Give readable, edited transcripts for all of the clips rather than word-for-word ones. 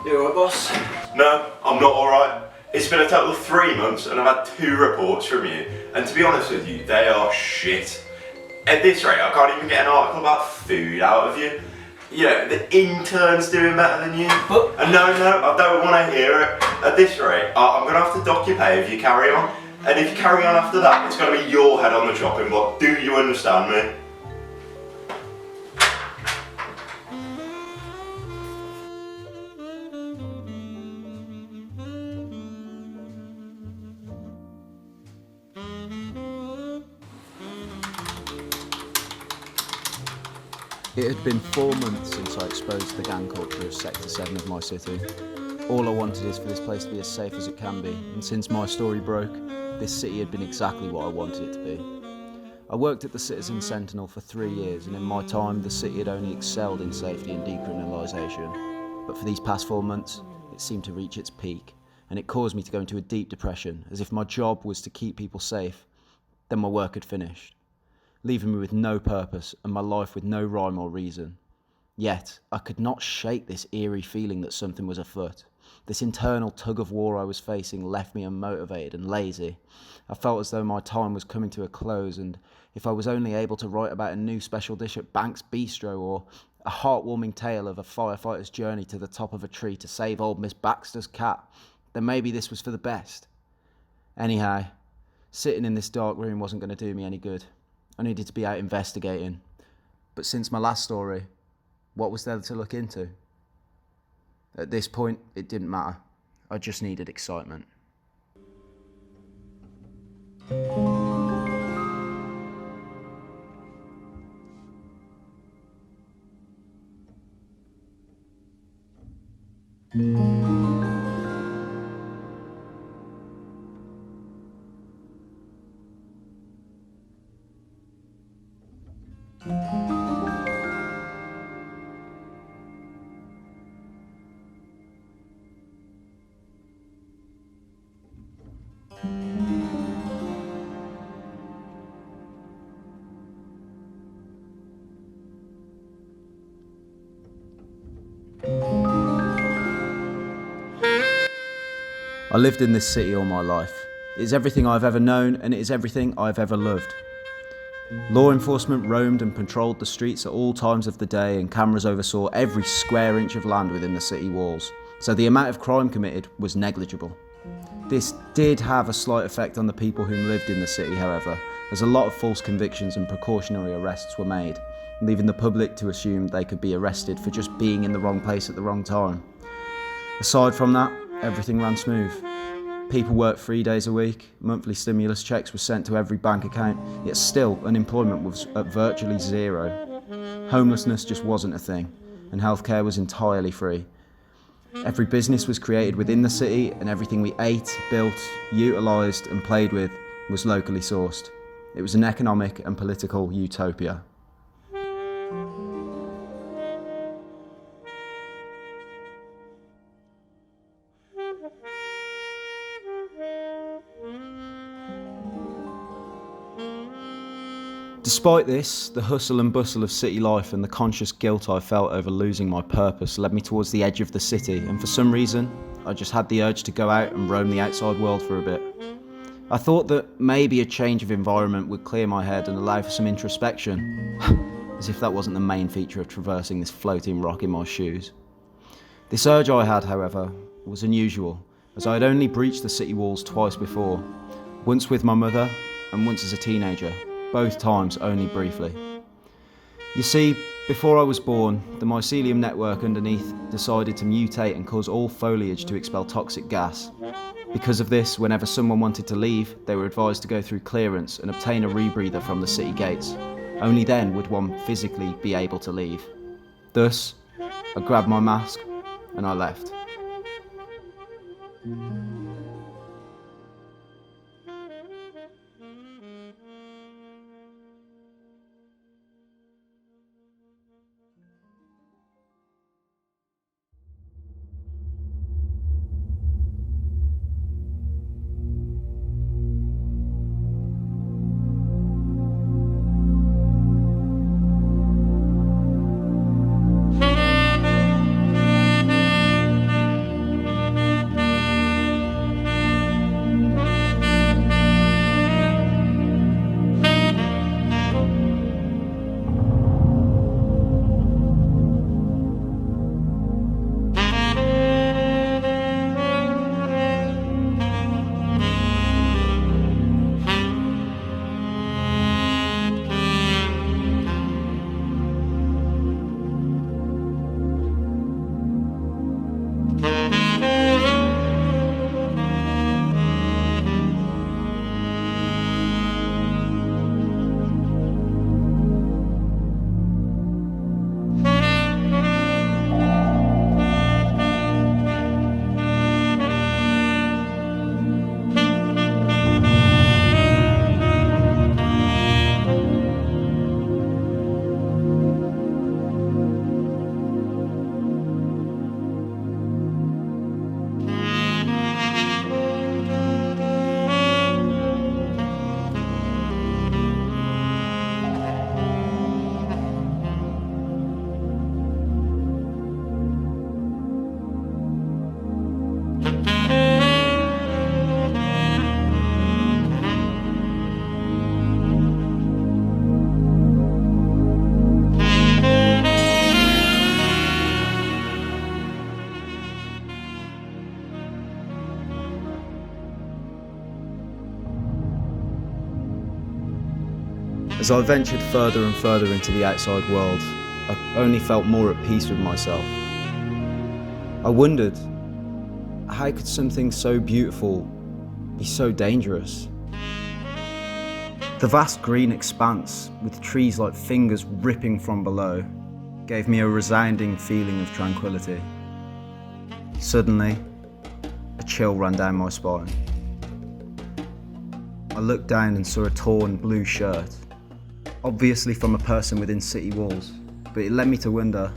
You alright, boss? No, I'm not alright. It's been a total of 3 months and I've had 2 reports from you, and to be honest with you, they are shit. At this rate, I can't even get an article about food out of you. You know, the intern's doing better than you. But No, I don't want to hear it. At this rate, I'm going to have to dock your pay if you carry on. And if you carry on after that, it's going to be your head on the chopping block. Do you understand me? It had been 4 months since I exposed the gang culture of Sector 7 of my city. All I wanted is for this place to be as safe as it can be, and since my story broke, this city had been exactly what I wanted it to be. I worked at the Citizen Sentinel for 3 years, and in my time the city had only excelled in safety and decriminalisation. But for these past 4 months, it seemed to reach its peak, and it caused me to go into a deep depression, as if my job was to keep people safe, then my work had finished, leaving me with no purpose and my life with no rhyme or reason. Yet, I could not shake this eerie feeling that something was afoot. This internal tug of war I was facing left me unmotivated and lazy. I felt as though my time was coming to a close, and if I was only able to write about a new special dish at Banks Bistro, or a heartwarming tale of a firefighter's journey to the top of a tree to save old Miss Baxter's cat, then maybe this was for the best. Anyhow, sitting in this dark room wasn't going to do me any good. I needed to be out investigating. But since my last story, what was there to look into? At this point, it didn't matter. I just needed excitement. I lived in this city all my life. It is everything I've ever known, and it is everything I've ever loved. Law enforcement roamed and patrolled the streets at all times of the day, and cameras oversaw every square inch of land within the city walls, so the amount of crime committed was negligible. This did have a slight effect on the people who lived in the city, however, as a lot of false convictions and precautionary arrests were made, leaving the public to assume they could be arrested for just being in the wrong place at the wrong time. Aside from that, everything ran smooth. People worked 3 days a week, monthly stimulus checks were sent to every bank account, yet still unemployment was at virtually zero. Homelessness just wasn't a thing, and healthcare was entirely free. Every business was created within the city, and everything we ate, built, utilised and played with was locally sourced. It was an economic and political utopia. Despite this, the hustle and bustle of city life and the conscious guilt I felt over losing my purpose led me towards the edge of the city, and for some reason, I just had the urge to go out and roam the outside world for a bit. I thought that maybe a change of environment would clear my head and allow for some introspection, as if that wasn't the main feature of traversing this floating rock in my shoes. This urge I had, however, was unusual, as I had only breached the city walls twice before, once with my mother and once as a teenager. Both times only briefly. You see, before I was born, the mycelium network underneath decided to mutate and cause all foliage to expel toxic gas. Because of this, whenever someone wanted to leave, they were advised to go through clearance and obtain a rebreather from the city gates. Only then would one physically be able to leave. Thus, I grabbed my mask and I left. As I ventured further and further into the outside world, I only felt more at peace with myself. I wondered, how could something so beautiful be so dangerous? The vast green expanse, with trees like fingers ripping from below, gave me a resounding feeling of tranquility. Suddenly, a chill ran down my spine. I looked down and saw a torn blue shirt, obviously from a person within city walls, but it led me to wonder,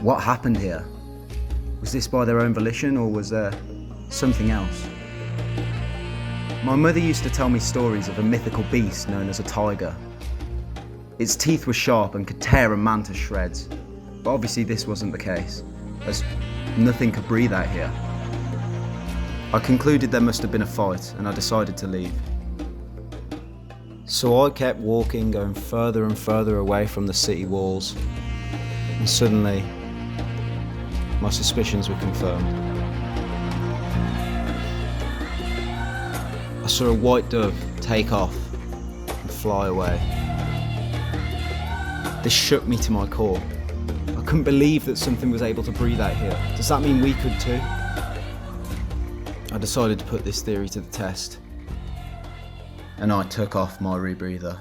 what happened here? Was this by their own volition, or was there something else? My mother used to tell me stories of a mythical beast known as a tiger. Its teeth were sharp and could tear a man to shreds, but obviously this wasn't the case, as nothing could breathe out here. I concluded there must have been a fight, and I decided to leave. So I kept walking, going further and further away from the city walls, and suddenly, my suspicions were confirmed. I saw a white dove take off and fly away. This shook me to my core. I couldn't believe that something was able to breathe out here. Does that mean we could too? I decided to put this theory to the test, and I took off my rebreather.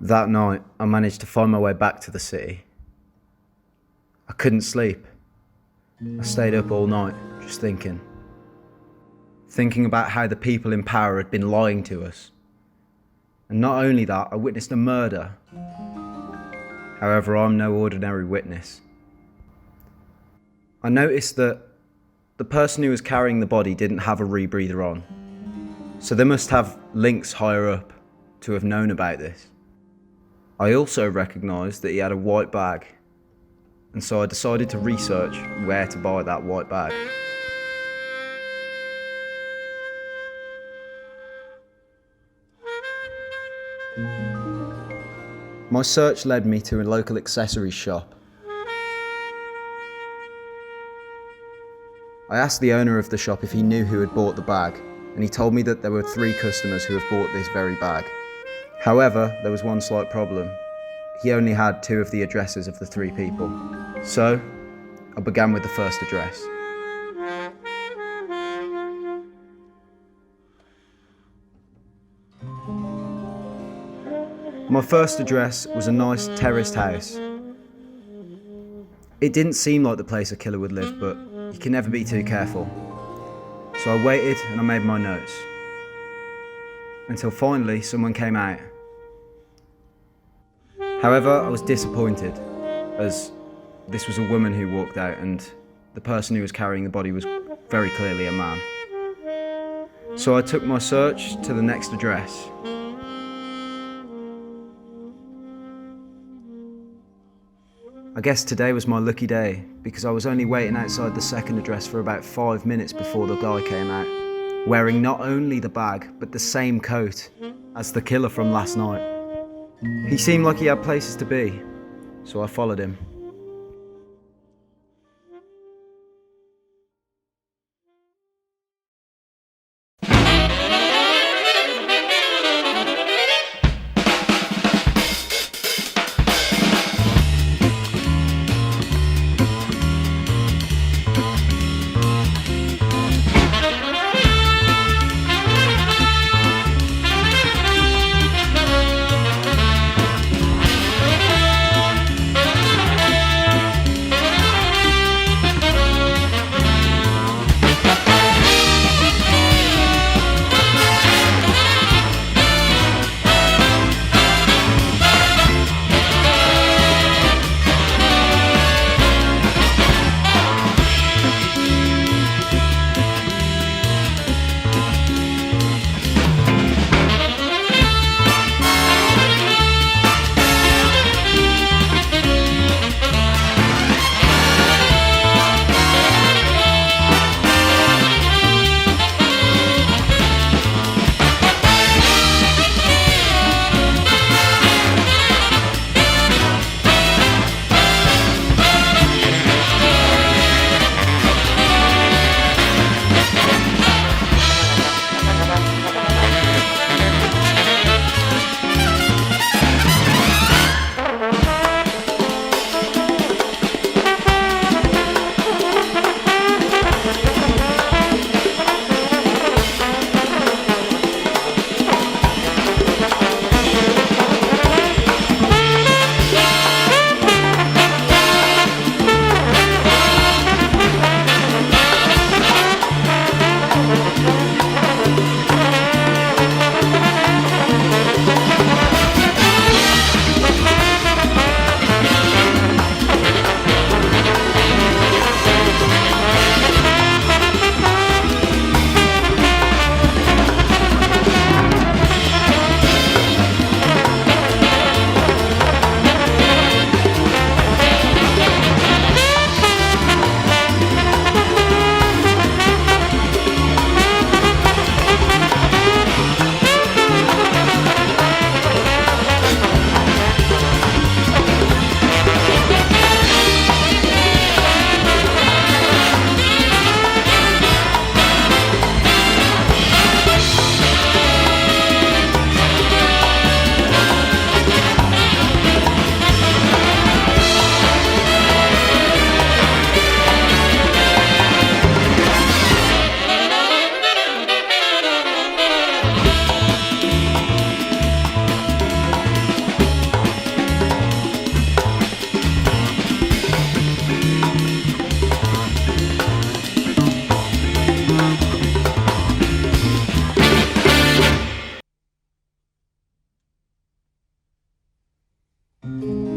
That night, I managed to find my way back to the city. I couldn't sleep. I stayed up all night, just thinking about how the people in power had been lying to us. And not only that, I witnessed a murder. However, I'm no ordinary witness. I noticed that the person who was carrying the body didn't have a rebreather on, so they must have links higher up to have known about this. I also recognised that he had a white bag, and so I decided to research where to buy that white bag. My search led me to a local accessories shop. I asked the owner of the shop if he knew who had bought the bag, and he told me that there were 3 customers who have bought this very bag. However, there was one slight problem. He only had 2 of the addresses of the 3 people. So, I began with the first address. My first address was a nice terraced house. It didn't seem like the place a killer would live, but you can never be too careful. So I waited and I made my notes. Until finally someone came out. However, I was disappointed, as this was a woman who walked out and the person who was carrying the body was very clearly a man. So I took my search to the next address. I guess today was my lucky day, because I was only waiting outside the second address for about 5 minutes before the guy came out, wearing not only the bag, but the same coat as the killer from last night. He seemed like he had places to be, so I followed him.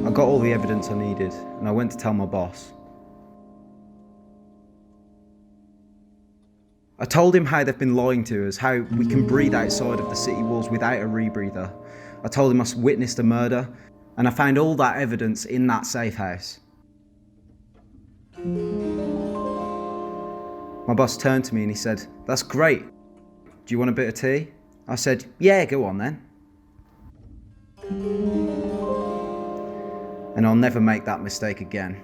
I got all the evidence I needed, and I went to tell my boss. I told him how they've been lying to us, how we can breathe outside of the city walls without a rebreather. I told him I witnessed a murder, and I found all that evidence in that safe house. My boss turned to me and he said, "That's great. Do you want a bit of tea?" I said, "Yeah, go on then." And I'll never make that mistake again.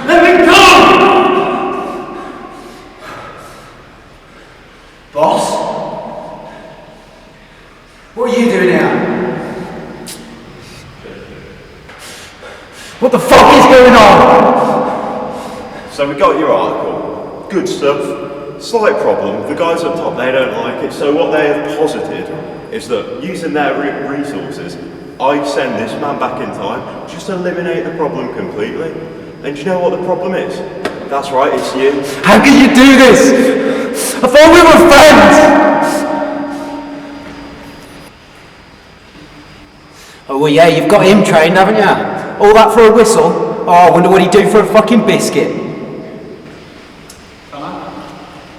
Let me go! Boss? What are you doing here? What the fuck is going on? So we got your article. Good stuff. Slight problem. The guys up top, they don't like it. So what they have posited is that using their resources, I send this man back in time, just eliminate the problem completely. And do you know what the problem is? That's right, it's you. How can you do this? I thought we were friends! Oh well, yeah, you've got him trained, haven't you? All that for a whistle? Oh, I wonder what he'd do for a fucking biscuit.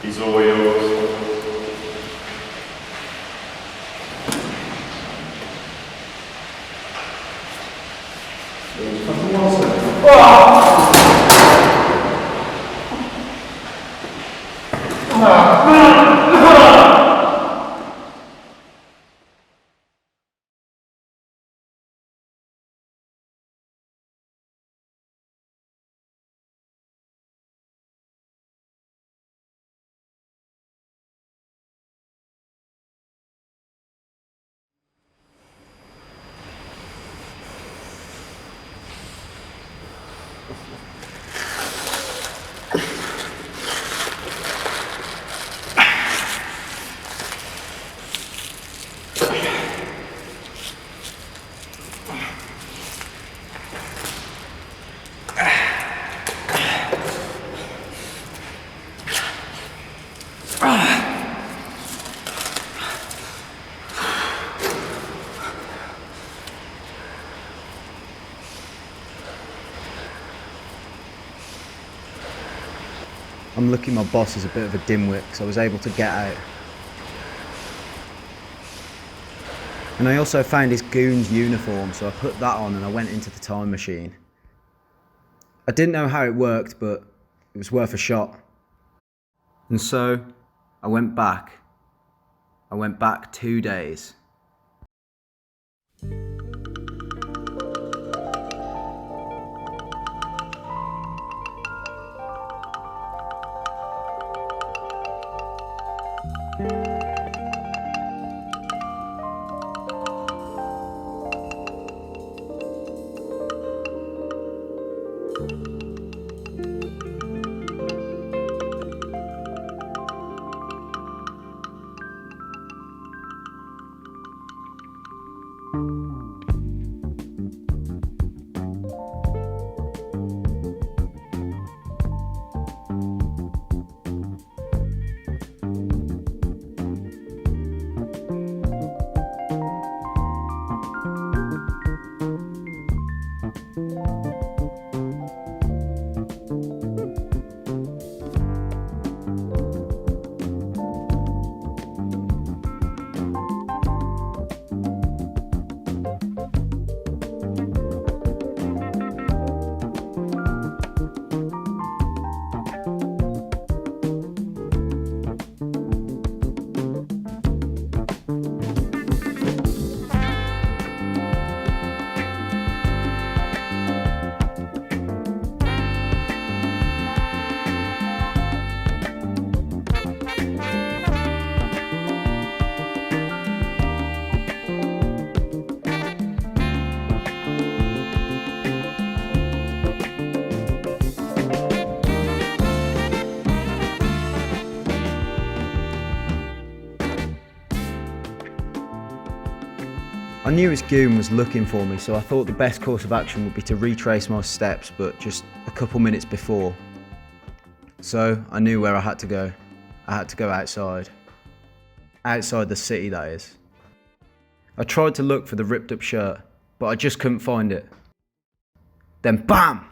He's all yours. I'm lucky my boss is a bit of a dimwit, so I was able to get out. And I also found his goon's uniform, so I put that on and I went into the time machine. I didn't know how it worked, but it was worth a shot. And so, I went back. I went back 2 days. I knew his goon was looking for me, so I thought the best course of action would be to retrace my steps, but just a couple minutes before. So I knew where I had to go. I had to go outside. Outside the city, that is. I tried to look for the ripped up shirt, but I just couldn't find it. Then BAM!